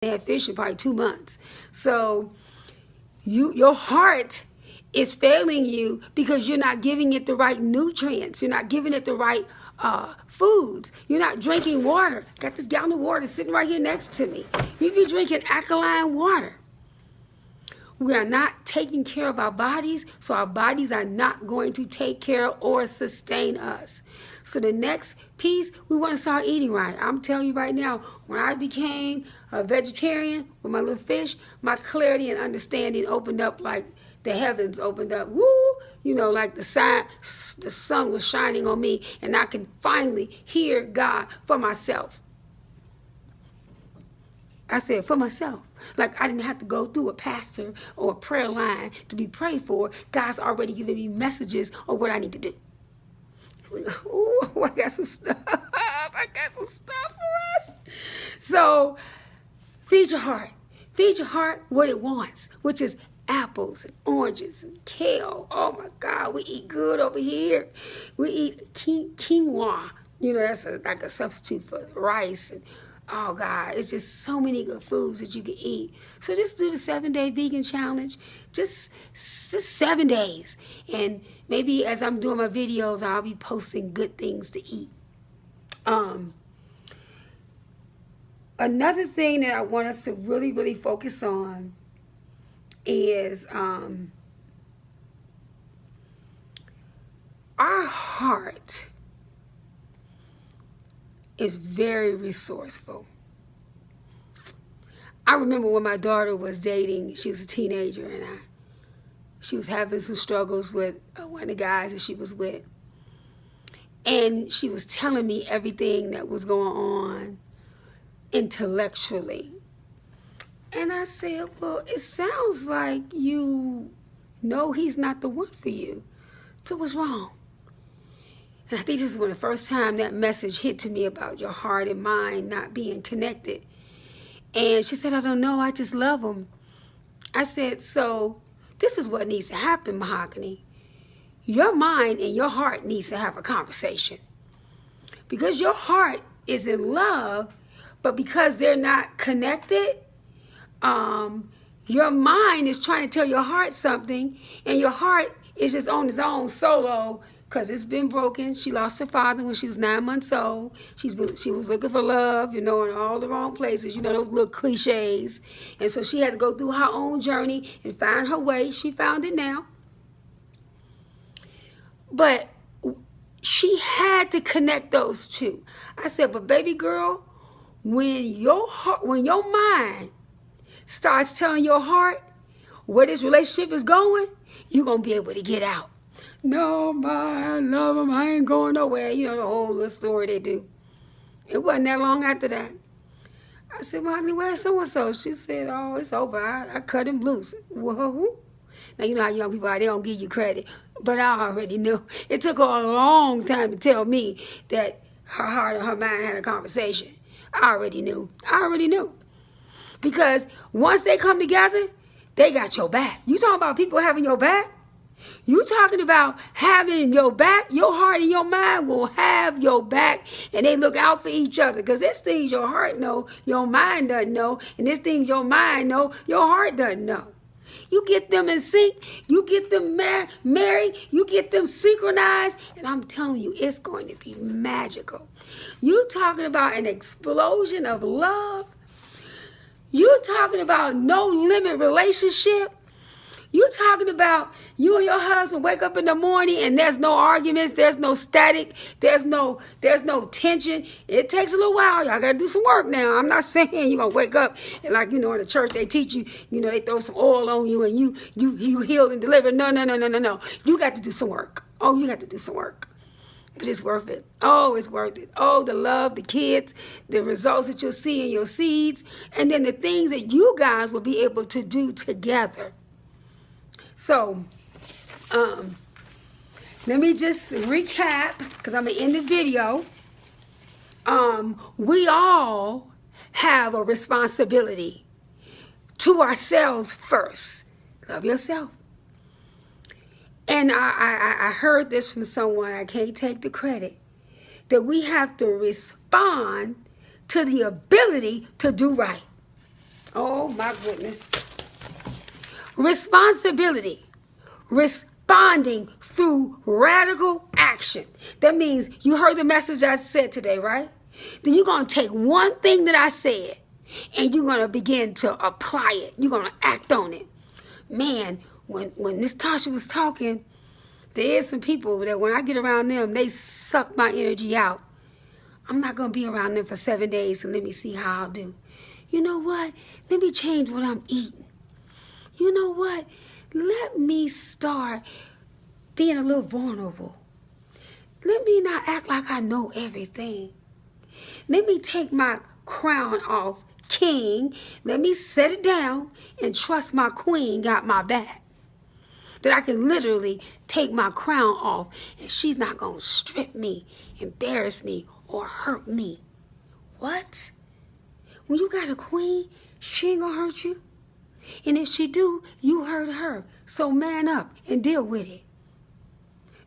had fish in probably 2 months. So your heart is failing you because you're not giving it the right nutrients. You're not giving it the right foods. You're not drinking water. Got this gallon of water sitting right here next to me. You need to be drinking alkaline water. We are not taking care of our bodies, so our bodies are not going to take care or sustain us. So the next piece, we want to start eating right. I'm telling you right now, when I became a vegetarian with my little fish, my clarity and understanding opened up like the heavens opened up. Woo! You know, like the sun was shining on me, and I can finally hear God for myself. I said, for myself. Like I didn't have to go through a pastor or a prayer line to be prayed for. God's already given me messages of what I need to do. Ooh, I got some stuff. I got some stuff for us. So feed your heart. Feed your heart what it wants, which is apples and oranges and kale. Oh my God, we eat good over here. We eat quinoa. You know, that's like a substitute for rice. And oh God, it's just so many good foods that you can eat. So just do the 7-day vegan challenge. Just 7 days. And maybe as I'm doing my videos, I'll be posting good things to eat. Another thing that I want us to really, really focus on is our heart is very resourceful. I remember when my daughter was dating, she was a teenager, and she was having some struggles with one of the guys that she was with. And she was telling me everything that was going on intellectually. And I said, well, it sounds like you know he's not the one for you. So what's wrong? And I think this is when the first time that message hit to me about your heart and mind not being connected. And she said, I don't know, I just love him. I said, so this is what needs to happen, Mahogany. Your mind and your heart needs to have a conversation. Because your heart is in love, but because they're not connected, your mind is trying to tell your heart something, and your heart is just on its own solo because it's been broken. She lost her father when she was 9 months old. She was looking for love, you know, in all the wrong places, you know, those little cliches. And so she had to go through her own journey and find her way. She found it now. But she had to connect those two. I said, but baby girl, when your mind starts telling your heart where this relationship is going, you're going to be able to get out. No, I love him. I ain't going nowhere. You know, the whole little story they do. It wasn't that long after that. I said, Mahogany, where's so-and-so? She said, oh, it's over. I cut him loose. Whoa. Now, you know how young people are. They don't give you credit. But I already knew. It took her a long time to tell me that her heart and her mind had a conversation. I already knew. Because once they come together, they got your back. You talking about people having your back? You talking about having your back? Your heart and your mind will have your back, and they look out for each other. Because there's things your heart know, your mind doesn't know, and there's things your mind know, your heart doesn't know. You get them in sync, you get them married, you get them synchronized, and I'm telling you, it's going to be magical. You talking about an explosion of love? You talking about no limit relationship? You talking about you and your husband wake up in the morning and there's no arguments, there's no static, there's no tension. It takes a little while. Y'all got to do some work now. I'm not saying you're going to wake up and like, you know, in the church they teach you, you know, they throw some oil on you and you healed and delivered. No. You got to do some work. Oh, you got to do some work. But it's worth it. Oh, it's worth it. Oh, the love, the kids, the results that you'll see in your seeds, and then the things that you guys will be able to do together. So, let me just recap, because I'm going to end this video. We all have a responsibility to ourselves first. Love yourself. And I heard this from someone, I can't take the credit, that we have to respond to the ability to do right. my goodness. Responsibility. Responding through radical action. That means you heard the message I said today, right? Then you're going to take one thing that I said and you're going to begin to apply it. You're going to act on it. Man, when Miss Tasha was talking, there is some people that when I get around them, they suck my energy out. I'm not going to be around them for 7 days and let me see how I'll do. You know what? Let me change what I'm eating. You know what? Let me start being a little vulnerable. Let me not act like I know everything. Let me take my crown off king. Let me set it down and trust my queen got my back. That I can literally take my crown off and she's not going to strip me, embarrass me, or hurt me. What? When you got a queen, she ain't going to hurt you. And if she do, you hurt her. So man up and deal with it.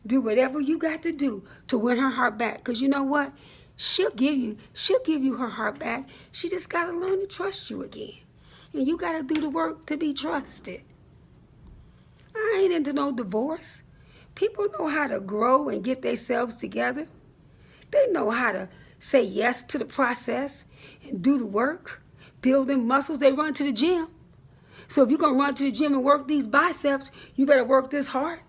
Do whatever you got to do to win her heart back. Because you know what? She'll give you her heart back. She just got to learn to trust you again. And you got to do the work to be trusted. I ain't into no divorce. People know how to grow and get themselves together. They know how to say yes to the process and do the work. Building muscles, they run to the gym. So if you're going to run to the gym and work these biceps, you better work this heart.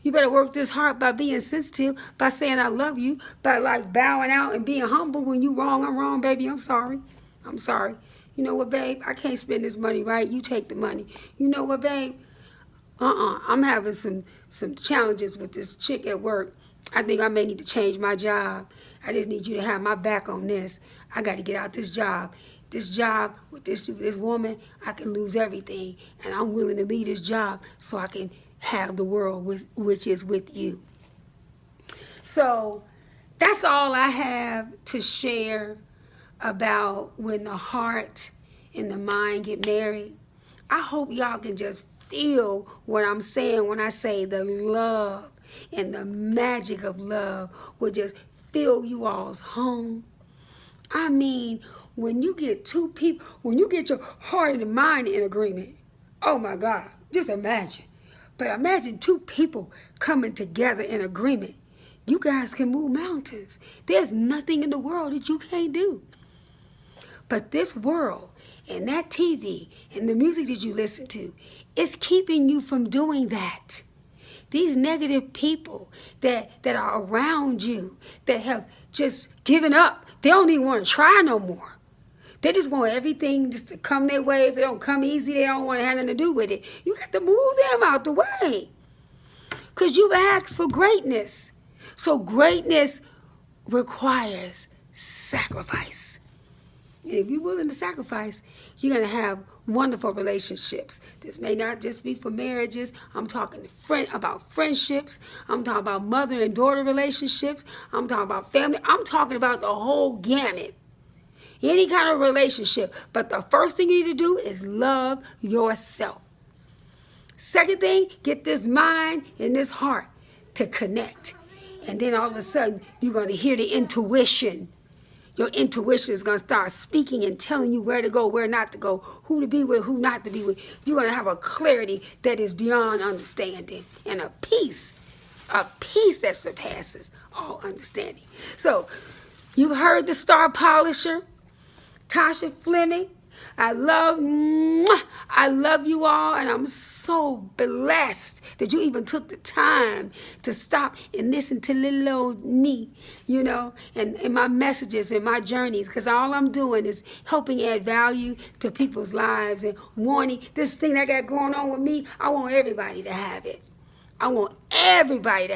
You better work this heart by being sensitive, by saying I love you, by like bowing out and being humble when you wrong. I'm wrong, baby. I'm sorry. I'm sorry. You know what, babe? I can't spend this money, right? You take the money. You know what, babe? I'm having some challenges with this chick at work. I think I may need to change my job. I just need you to have my back on this. I got to get out this job. This job with this woman, I can lose everything. And I'm willing to leave this job so I can have the world which is with you. So that's all I have to share about when the heart and the mind get married. I hope y'all can just feel what I'm saying when I say the love and the magic of love will just fill you all's home. I mean, when you get two people, when you get your heart and mind in agreement, oh my God, just imagine. But imagine two people coming together in agreement. You guys can move mountains. There's nothing in the world that you can't do. But this world and that TV and the music that you listen to is keeping you from doing that. These negative people that are around you that have just given up, they don't even want to try no more. They just want everything just to come their way. If it don't come easy, they don't want to have nothing to do with it. You got to move them out the way. Because you've asked for greatness. So greatness requires sacrifice. And if you're willing to sacrifice, you're going to have wonderful relationships. This may not just be for marriages. I'm talking about friendships. I'm talking about mother and daughter relationships. I'm talking about family. I'm talking about the whole gamut. Any kind of relationship. But the first thing you need to do is love yourself. Second thing, get this mind and this heart to connect. And then all of a sudden, you're going to hear the intuition. Your intuition is going to start speaking and telling you where to go, where not to go, who to be with, who not to be with. You're going to have a clarity that is beyond understanding and a peace that surpasses all understanding. So, you heard the star polisher, Tasha Fleming. I love you all, and I'm so blessed that you even took the time to stop and listen to little old me, you know, and my messages and my journeys, because all I'm doing is helping add value to people's lives and wanting this thing I got going on with me. I want everybody to have it. I want everybody to